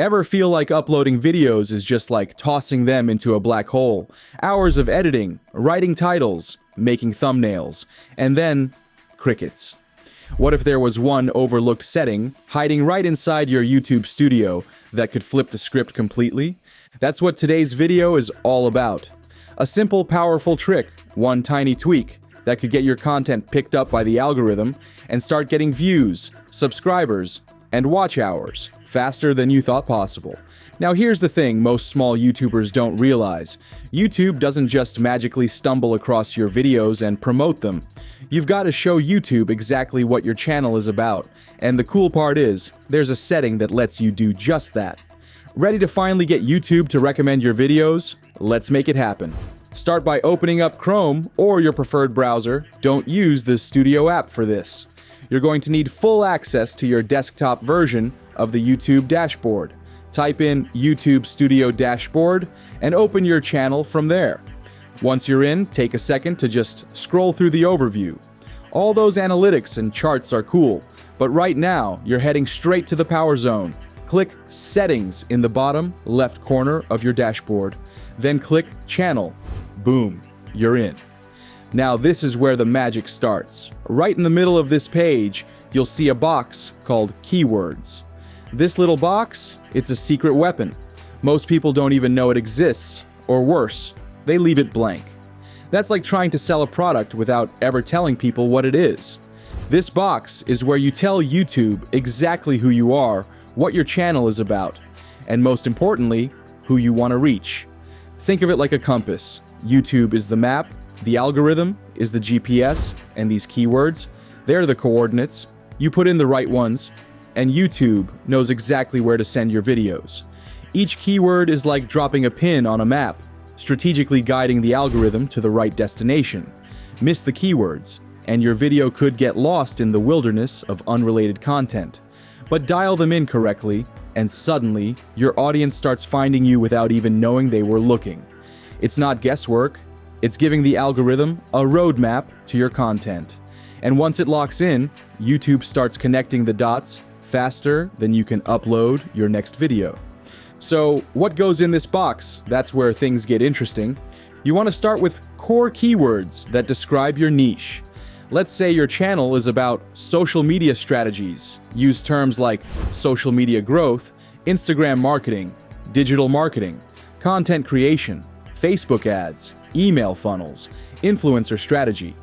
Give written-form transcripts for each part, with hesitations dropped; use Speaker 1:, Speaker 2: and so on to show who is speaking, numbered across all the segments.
Speaker 1: Ever feel like uploading videos is just like tossing them into a black hole? Hours of editing, writing titles, making thumbnails, and then crickets. What if there was one overlooked setting hiding right inside your YouTube studio that could flip the script completely? That's what today's video is all about. A simple, powerful trick, one tiny tweak, that could get your content picked up by the algorithm and start getting views, subscribers, and watch hours faster than you thought possible. Now here's the thing most small YouTubers don't realize. YouTube doesn't just magically stumble across your videos and promote them. You've got to show YouTube exactly what your channel is about. And the cool part is, there's a setting that lets you do just that. Ready to finally get YouTube to recommend your videos? Let's make it happen. Start by opening up Chrome or your preferred browser. Don't use the Studio app for this. You're going to need full access to your desktop version of the YouTube dashboard. Type in YouTube Studio Dashboard and open your channel from there. Once you're in, take a second to just scroll through the overview. All those analytics and charts are cool, but right now you're heading straight to the power zone. Click Settings in the bottom left corner of your dashboard, then click Channel. Boom, you're in. Now this is where the magic starts. Right in the middle of this page, you'll see a box called Keywords. This little box, it's a secret weapon. Most people don't even know it exists, or worse, they leave it blank. That's like trying to sell a product without ever telling people what it is. This box is where you tell YouTube exactly who you are, what your channel is about, and most importantly, who you want to reach. Think of it like a compass. YouTube is the map, the algorithm is the GPS, and these keywords, they're the coordinates. You put in the right ones, and YouTube knows exactly where to send your videos. Each keyword is like dropping a pin on a map, strategically guiding the algorithm to the right destination. Miss the keywords, and your video could get lost in the wilderness of unrelated content. But dial them in correctly, and suddenly, your audience starts finding you without even knowing they were looking. It's not guesswork. It's giving the algorithm a roadmap to your content. And once it locks in, YouTube starts connecting the dots faster than you can upload your next video. So what goes in this box? That's where things get interesting. You want to start with core keywords that describe your niche. Let's say your channel is about social media strategies. Use terms like social media growth, Instagram marketing, digital marketing, content creation, Facebook ads, email funnels, influencer strategy.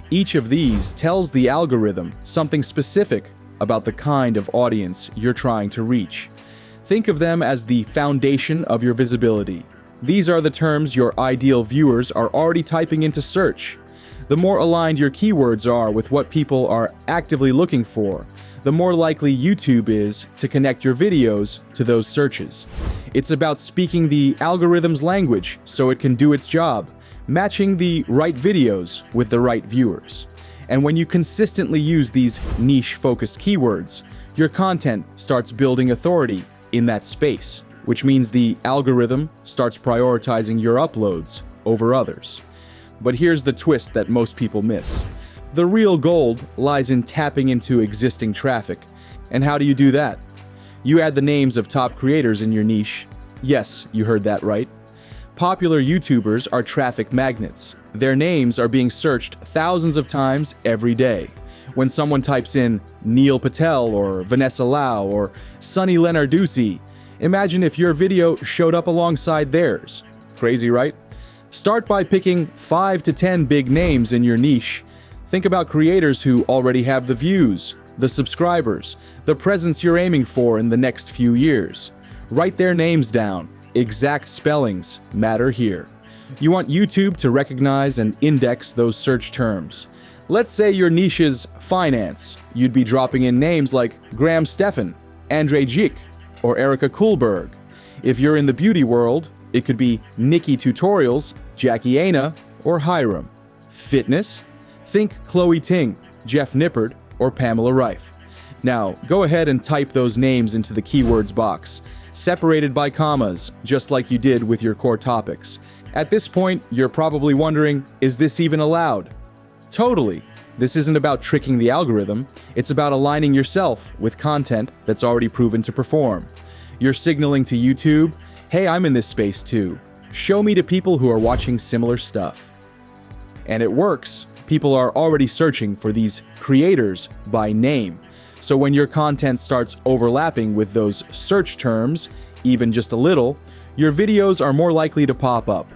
Speaker 1: Each of these tells the algorithm something specific about the kind of audience you're trying to reach. Think of them as the foundation of your visibility. These are the terms your ideal viewers are already typing into search. The more aligned your keywords are with what people are actively looking for, the more likely YouTube is to connect your videos to those searches. It's about speaking the algorithm's language so it can do its job, matching the right videos with the right viewers. And when you consistently use these niche-focused keywords, your content starts building authority in that space, which means the algorithm starts prioritizing your uploads over others. But here's the twist that most people miss. The real gold lies in tapping into existing traffic. And how do you do that? You add the names of top creators in your niche. Yes, you heard that right. Popular YouTubers are traffic magnets. Their names are being searched thousands of times every day. When someone types in Neil Patel or Vanessa Lau or Sunny Lenarduzzi, imagine if your video showed up alongside theirs. Crazy, right? Start by picking 5 to 10 big names in your niche. Think about creators who already have the views, the subscribers, the presence you're aiming for in the next few years. Write their names down. Exact spellings matter here. You want YouTube to recognize and index those search terms. Let's say your niche is finance. You'd be dropping in names like Graham Stephan, Andre Jik, or Erica Kuhlberg. If you're in the beauty world, it could be Nikki Tutorials, Jackie Aina, or Hiram. Fitness? Think Chloe Ting, Jeff Nippard, or Pamela Reif. Now, go ahead and type those names into the keywords box, separated by commas, just like you did with your core topics. At this point, you're probably wondering, is this even allowed? Totally. This isn't about tricking the algorithm, it's about aligning yourself with content that's already proven to perform. You're signaling to YouTube, hey, I'm in this space too. Show me to people who are watching similar stuff. And it works. People are already searching for these creators by name. So when your content starts overlapping with those search terms, even just a little, your videos are more likely to pop up.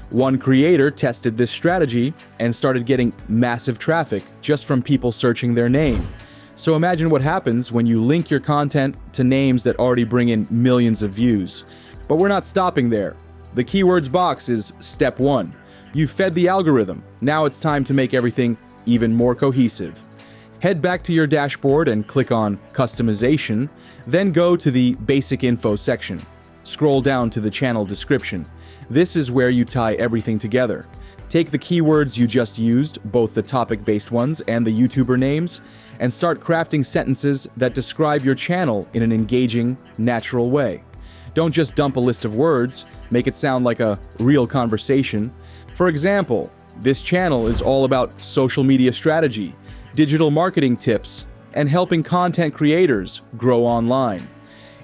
Speaker 1: One creator tested this strategy and started getting massive traffic just from people searching their name. So imagine what happens when you link your content to names that already bring in millions of views. But we're not stopping there. The keywords box is step 1. You fed the algorithm. Now it's time to make everything even more cohesive. Head back to your dashboard and click on Customization, then go to the Basic Info section. Scroll down to the channel description. This is where you tie everything together. Take the keywords you just used, both the topic-based ones and the YouTuber names, and start crafting sentences that describe your channel in an engaging, natural way. Don't just dump a list of words, make it sound like a real conversation. For example, this channel is all about social media strategy, digital marketing tips, and helping content creators grow online.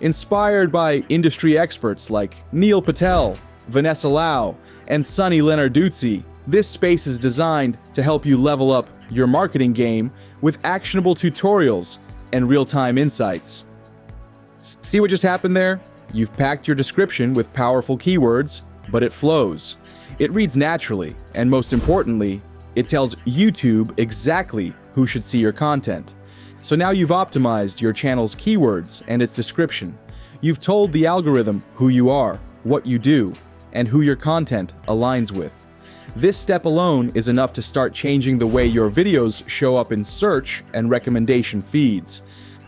Speaker 1: Inspired by industry experts like Neil Patel, Vanessa Lau, and Sunny Lenarduzzi, this space is designed to help you level up your marketing game with actionable tutorials and real-time insights. See what just happened there? You've packed your description with powerful keywords, but it flows. It reads naturally, and most importantly, it tells YouTube exactly who should see your content. So now you've optimized your channel's keywords and its description. You've told the algorithm who you are, what you do, and who your content aligns with. This step alone is enough to start changing the way your videos show up in search and recommendation feeds.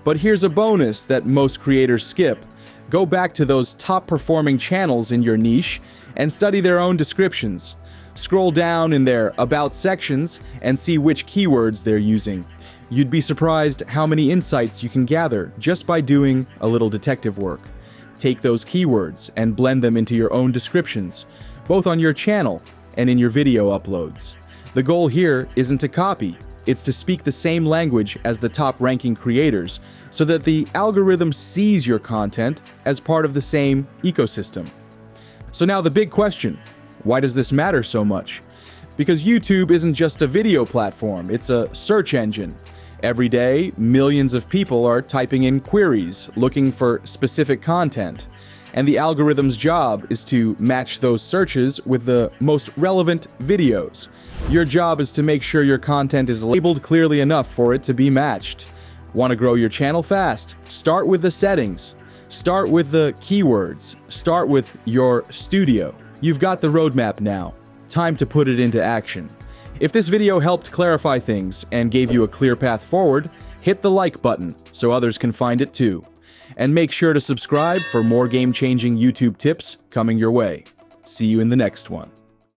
Speaker 1: But here's a bonus that most creators skip. Go back to those top-performing channels in your niche and study their own descriptions. Scroll down in their About sections and see which keywords they're using. You'd be surprised how many insights you can gather just by doing a little detective work. Take those keywords and blend them into your own descriptions, both on your channel and in your video uploads. The goal here isn't to copy, it's to speak the same language as the top-ranking creators so that the algorithm sees your content as part of the same ecosystem. So now the big question, why does this matter so much? Because YouTube isn't just a video platform, it's a search engine. Every day, millions of people are typing in queries, looking for specific content. And the algorithm's job is to match those searches with the most relevant videos. Your job is to make sure your content is labeled clearly enough for it to be matched. Want to grow your channel fast? Start with the settings. Start with the keywords. Start with your studio. You've got the roadmap now. Time to put it into action. If this video helped clarify things and gave you a clear path forward, hit the like button so others can find it too. And make sure to subscribe for more game-changing YouTube tips coming your way. See you in the next one.